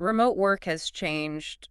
remote work has changed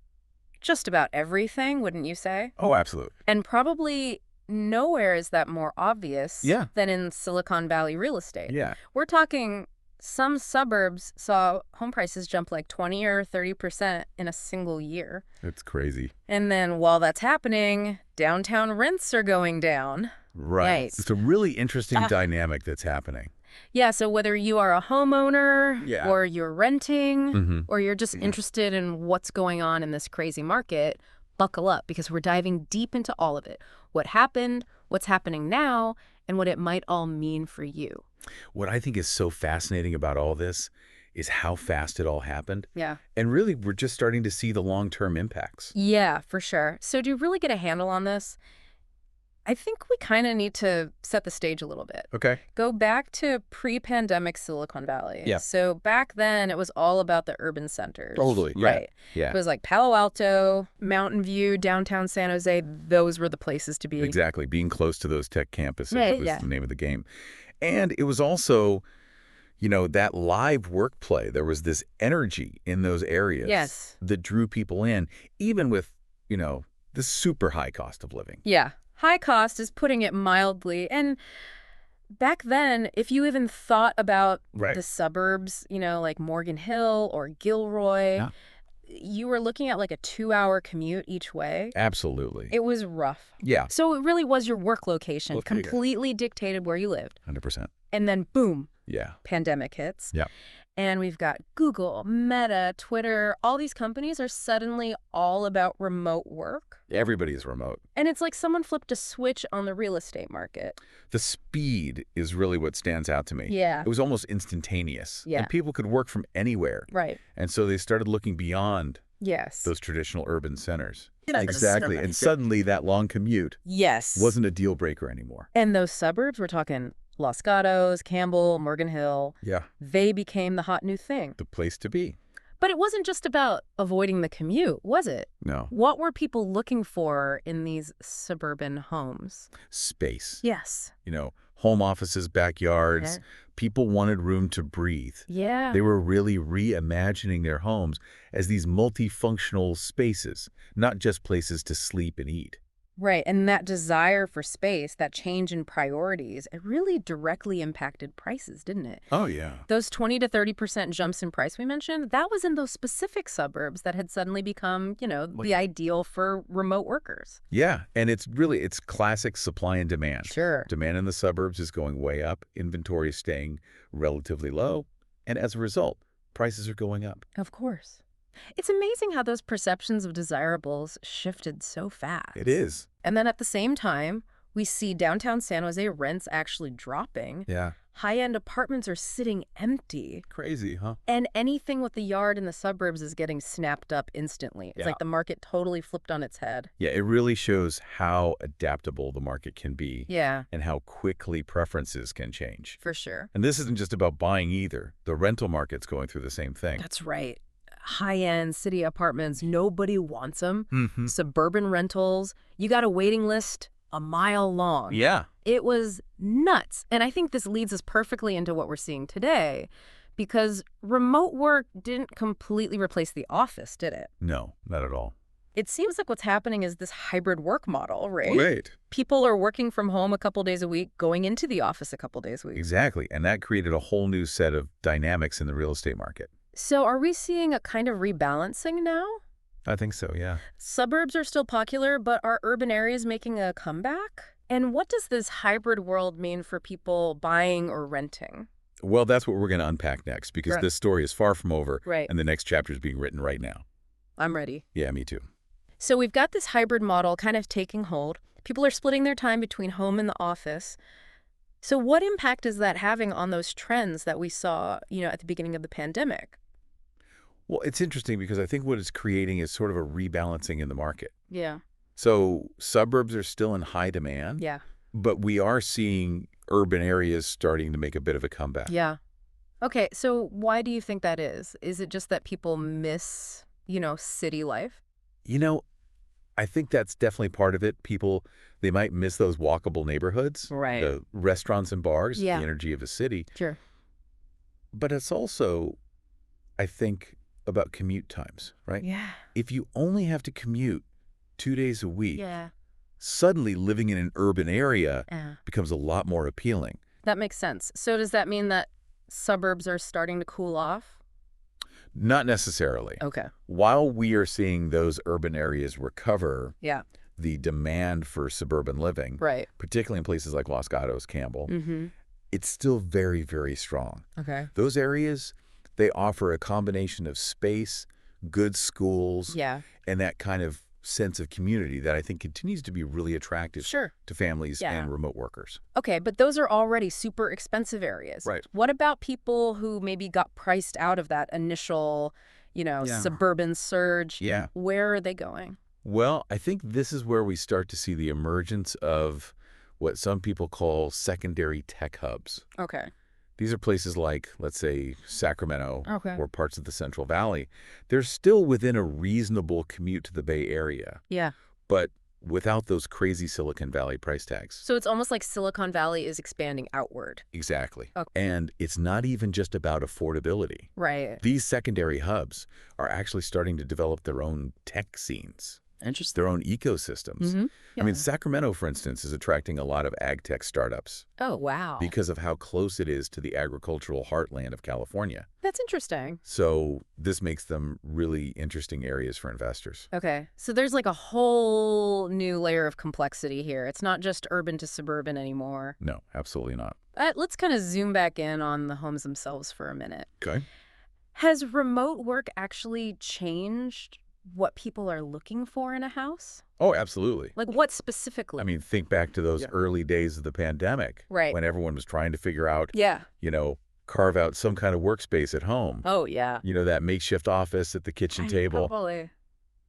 just about everything, wouldn't you say? Oh, absolutely. And probably nowhere is that more obvious Yeah. than in Silicon Valley real estate. Yeah. We're talking some suburbs saw home prices jump like 20 or 30% in a single year. It's crazy. And then while that's happening, downtown rents are going down. Right. Yikes. It's a really interesting dynamic that's happening. Yeah, so whether you are a homeowner Yeah. or you're renting Mm-hmm. or you're just interested in what's going on in this crazy market, buckle up because we're diving deep into all of it. What happened, what's happening now, and what it might all mean for you. What I think is so fascinating about all this is how fast it all happened. Yeah. And really, we're just starting to see the long-term impacts. Yeah, for sure. So to really get a handle on this, I think we kind of need to set the stage a little bit. Okay. Go back to pre-pandemic Silicon Valley. Yeah. So back then, it was all about the urban centers. Totally. Yeah. Right. Yeah. It was like Palo Alto, Mountain View, downtown San Jose. Those were the places to be. Exactly. Being close to those tech campuses Right, was yeah. the name of the game. And it was also, that live work play. There was this energy in those areas Yes. that drew people in, even with, the super high cost of living. Yeah. High cost is putting it mildly. And back then, if you even thought about Right. the suburbs, like Morgan Hill or Gilroy, Yeah. you were looking at like a 2-hour commute each way. Absolutely. It was rough. Yeah. So it really was your work location, Well, there you go. completely dictated where you lived. 100%. And then boom, Yeah. pandemic hits. Yeah. And we've got Google, Meta, Twitter, all these companies are suddenly all about remote work. Everybody's remote. And it's like someone flipped a switch on the real estate market. The speed is really what stands out to me. Yeah. It was almost instantaneous. Yeah. And people could work from anywhere. Right. And so they started looking beyond Yes. those traditional urban centers. Yes. Exactly. And suddenly that long commute Yes. wasn't a deal breaker anymore. And those suburbs, we're talking Los Gatos, Campbell, Morgan Hill, Yeah. they became the hot new thing. The place to be. But it wasn't just about avoiding the commute, was it? No. What were people looking for in these suburban homes? Space. Yes. Home offices, backyards. Yeah. People wanted room to breathe. Yeah. They were really reimagining their homes as these multifunctional spaces, not just places to sleep and eat. Right. And that desire for space, that change in priorities, it really directly impacted prices, didn't it? Oh, yeah. Those 20 to 30% jumps in price we mentioned, that was in those specific suburbs that had suddenly become, the ideal for remote workers. Yeah, and it's classic supply and demand. Sure. Demand in the suburbs is going way up, inventory is staying relatively low, and as a result, prices are going up. Of course. It's amazing how those perceptions of desirables shifted so fast. It is. And then at the same time, we see downtown San Jose rents actually dropping. Yeah. High-end apartments are sitting empty. Crazy, huh? And anything with the yard in the suburbs is getting snapped up instantly. It's Yeah. like the market totally flipped on its head. Yeah, it really shows how adaptable the market can be Yeah, and how quickly preferences can change. for sure. And this isn't just about buying either. The rental market's going through the same thing. That's right. High-end city apartments, nobody wants them. Mm-hmm. Suburban rentals, you got a waiting list a mile long. Yeah. It was nuts. And I think this leads us perfectly into what we're seeing today, because remote work didn't completely replace the office, did it? No, not at all. It seems like what's happening is this hybrid work model, right? Right. People are working from home a couple days a week, going into the office a couple days a week. Exactly. And that created a whole new set of dynamics in the real estate market. So are we seeing a kind of rebalancing now? I think so, yeah. Suburbs are still popular, but are urban areas making a comeback? And what does this hybrid world mean for people buying or renting? Well, that's what we're going to unpack next, because Right. this story is far from over, Right. and the next chapter is being written right now. I'm ready. Yeah, me too. So we've got this hybrid model kind of taking hold. People are splitting their time between home and the office. So what impact is that having on those trends that we saw, at the beginning of the pandemic? Well, it's interesting because I think what it's creating is sort of a rebalancing in the market. Yeah. So suburbs are still in high demand, Yeah. but we are seeing urban areas starting to make a bit of a comeback. Yeah. Okay, so why do you think that is? Is it just that people miss, city life? I think that's definitely part of it. People, they might miss those walkable neighborhoods, Right. the restaurants and bars, Yeah. the energy of a city. Sure. But it's also, I think, about commute times, right? Yeah. If you only have to commute 2 days a week, Yeah. suddenly living in an urban area Yeah. becomes a lot more appealing. That makes sense. So does that mean that suburbs are starting to cool off? Not necessarily. Okay. While we are seeing those urban areas recover, Yeah. the demand for suburban living, Right. particularly in places like Los Gatos, Campbell, Mm-hmm. it's still very, very strong. Okay. Those areas, they offer a combination of space, good schools, Yeah. and that kind of sense of community that I think continues to be really attractive Sure. to families Yeah. and remote workers. Okay, but those are already super expensive areas. Right. What about people who maybe got priced out of that initial, Yeah. suburban surge? Yeah. Where are they going? Well, I think this is where we start to see the emergence of what some people call secondary tech hubs. Okay. These are places like, let's say, Sacramento Okay. or parts of the Central Valley. They're still within a reasonable commute to the Bay Area, Yeah. but without those crazy Silicon Valley price tags. So it's almost like Silicon Valley is expanding outward. Exactly. Okay. And it's not even just about affordability. Right. These secondary hubs are actually starting to develop their own tech scenes, Interesting. their own ecosystems. Mm-hmm. I mean, Sacramento, for instance, is attracting a lot of ag tech startups Oh, wow. because of how close it is to the agricultural heartland of California. That's interesting. So this makes them really interesting areas for investors. Okay. So there's like a whole new layer of complexity here. It's not just urban to suburban anymore. No, absolutely not. Let's kind of zoom back in on the homes themselves for a minute. Okay. Has remote work actually changed what people are looking for in a house? Oh, absolutely. Like what specifically? I mean, think back to those early days of the pandemic, Right. when everyone was trying to figure out, Yeah. carve out some kind of workspace at home. Oh, yeah. That makmakeshift office at the kitchen table. Totally.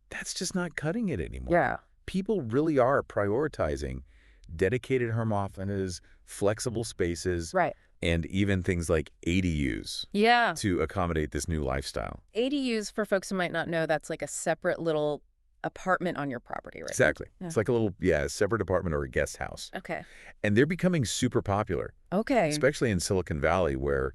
That's just not cutting it anymore. Yeah. People really are prioritizing dedicated home offices, flexible spaces, Right. and even things like ADUs Yeah. to accommodate this new lifestyle. ADUs, for folks who might not know, that's like a separate little apartment on your property, right? Exactly. Yeah. It's like a little, separate apartment or a guest house. Okay. And they're becoming super popular, Okay. especially in Silicon Valley where,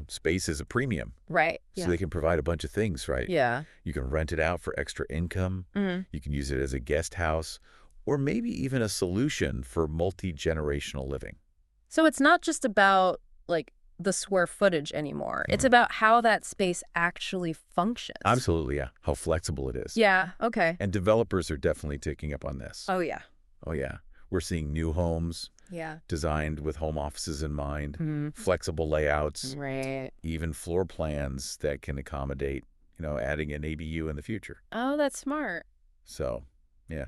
space is a premium. Right. So Yeah. they can provide a bunch of things, right? Yeah. You can rent it out for extra income. Mm-hmm. You can use it as a guest house or maybe even a solution for multi-generational living. So it's not just about like the square footage anymore. It's about how that space actually functions. Absolutely, yeah. How flexible it is. Yeah. Okay. And developers are definitely taking up on this. Oh, yeah. Oh, yeah. We're seeing new homes Yeah. designed with home offices in mind, Mm-hmm. flexible layouts, Right. even floor plans that can accommodate, adding an ADU in the future. Oh, that's smart. So, yeah.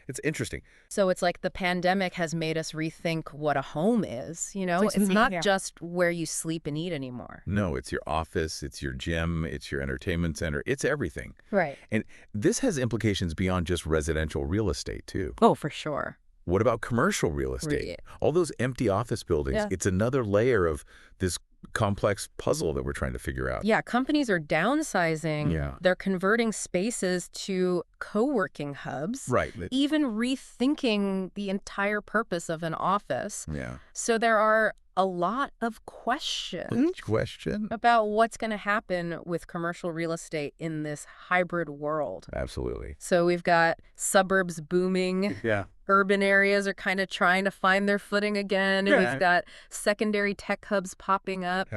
It's interesting. So it's like the pandemic has made us rethink what a home is, like It's not yeah. just where you sleep and eat anymore. No, it's your office, it's your gym, it's your entertainment center, it's everything. Right. And this has implications beyond just residential real estate, too. Oh, for sure. What about commercial real estate? Right. All those empty office buildings, Yeah. it's another layer of this complex puzzle that we're trying to figure out. Yeah, companies are downsizing. Yeah. They're converting spaces to co-working hubs. Right. Even rethinking the entire purpose of an office. Yeah. So there are a lot of questions Question? about what's going to happen with commercial real estate in this hybrid world. Absolutely. So we've got suburbs booming. Yeah. Urban areas are kind of trying to find their footing again. And Yeah. we've got secondary tech hubs popping up.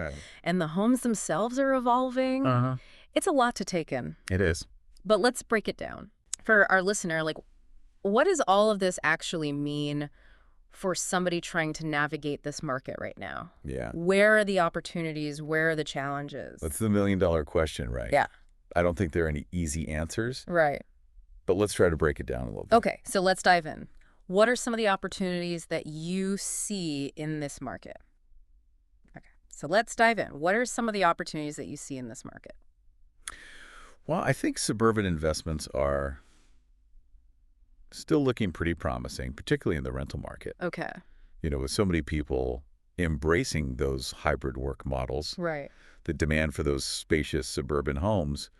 And the homes themselves are evolving. Uh-huh. It's a lot to take in. It is. But let's break it down. For our listener, what does all of this actually mean for somebody trying to navigate this market right now? Yeah. Where are the opportunities? Where are the challenges? That's the million-dollar question, right? Yeah. I don't think there are any easy answers, Right. but let's try to break it down a little bit. Okay, so let's dive in. What are some of the opportunities that you see in this market? Okay, so let's dive in. What are some of the opportunities that you see in this market? Well, I think suburban investments are still looking pretty promising, particularly in the rental market. Okay. With so many people embracing those hybrid work models, Right. the demand for those spacious suburban homes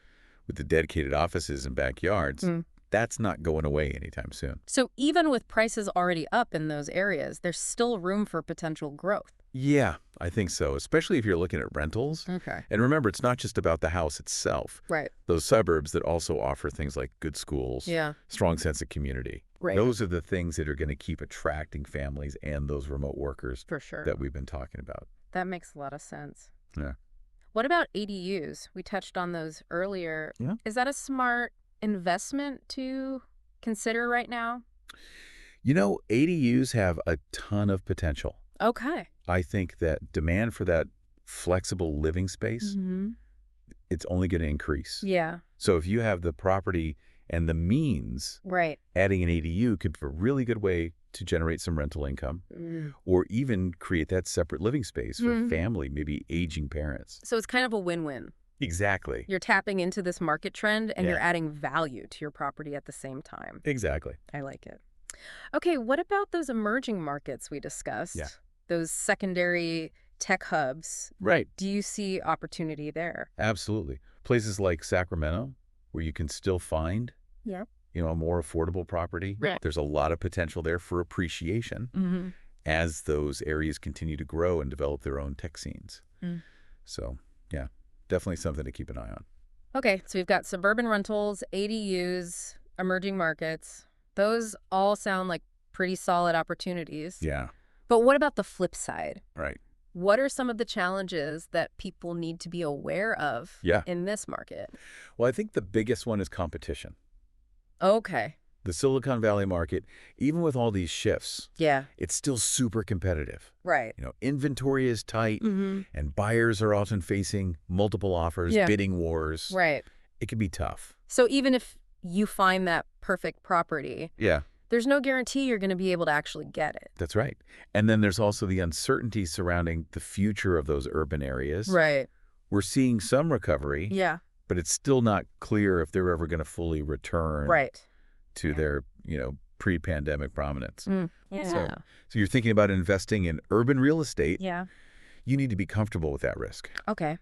with the dedicated offices and backyards, that's not going away anytime soon. So even with prices already up in those areas, there's still room for potential growth. Yeah, I think so, especially if you're looking at rentals. Okay. And remember, it's not just about the house itself. Right. Those suburbs that also offer things like good schools, Yeah. strong sense of community. Right. Those are the things that are going to keep attracting families and those remote workers For sure. that we've been talking about. That makes a lot of sense. Yeah. What about ADUs? We touched on those earlier. Yeah. Is that a smart investment to consider right now? You know, ADUs have a ton of potential. Okay. I think that demand for that flexible living space, Mm-hmm. it's only going to increase. Yeah. So if you have the property and the means, Right. adding an ADU could be a really good way to generate some rental income Mm. or even create that separate living space for Mm. family, maybe aging parents. So it's kind of a win-win. Exactly. You're tapping into this market trend and Yeah. you're adding value to your property at the same time. Exactly. I like it. Okay, what about those emerging markets we discussed? Yeah. Those secondary tech hubs. Right. Do you see opportunity there? Absolutely. Places like Sacramento, where you can still find, Yeah. a more affordable property. Right. There's a lot of potential there for appreciation Mm-hmm. as those areas continue to grow and develop their own tech scenes. Mm. So, yeah, definitely something to keep an eye on. Okay, so we've got suburban rentals, ADUs, emerging markets. Those all sound like pretty solid opportunities. Yeah, But what about the flip side? right. What are some of the challenges that people need to be aware of Yeah. in this market? Well, I think the biggest one is competition. Okay. The Silicon Valley market, even with all these shifts, Yeah. it's still super competitive. Right. Inventory is tight, Mm-hmm. and buyers are often facing multiple offers, Yeah. bidding wars. Right. It can be tough. So even if you find that perfect property, Yeah, there's no guarantee you're going to be able to actually get it. that's right. And then there's also the uncertainty surrounding the future of those urban areas. Right. We're seeing some recovery, Yeah. but it's still not clear if they're ever going to fully return Right. to their, pre-pandemic prominence. Yeah. So you're thinking about investing in urban real estate, Yeah. you need to be comfortable with that risk. Okay.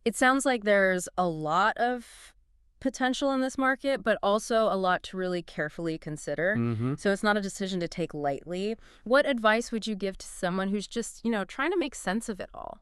It sounds like there's a lot of potential in this market, but also a lot to really carefully consider. Mm-hmm. So it's not a decision to take lightly. What advice would you give to someone who's just, trying to make sense of it all?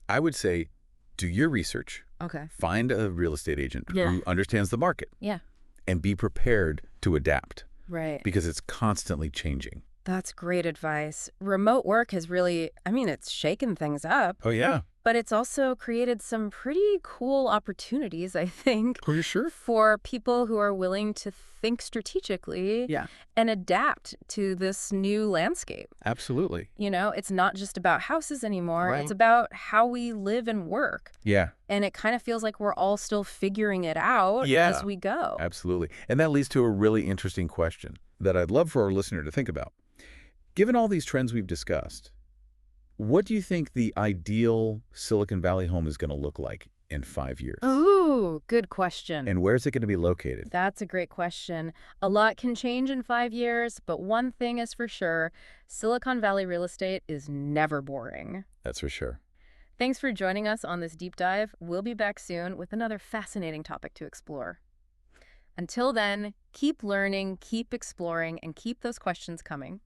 I would say do your research, Okay. find a real estate agent Yeah. who understands the market, Yeah. and be prepared to adapt Right. because it's constantly changing. That's great advice. Remote work has really, it's shaken things up, Oh, yeah. but it's also created some pretty cool opportunities, I think, Are you sure? for people who are willing to think strategically Yeah, and adapt to this new landscape. absolutely. It's not just about houses anymore. Right. It's about how we live and work. Yeah, And it kind of feels like we're all still figuring it out Yeah. as we go. absolutely. And that leads to a really interesting question that I'd love for our listener to think about. Given all these trends we've discussed, what do you think the ideal Silicon Valley home is going to look like in 5 years? Ooh, good question. And where's it going to be located? That's a great question. A lot can change in 5 years, but one thing is for sure, Silicon Valley real estate is never boring. That's for sure. Thanks for joining us on this deep dive. We'll be back soon with another fascinating topic to explore. Until then, keep learning, keep exploring, and keep those questions coming.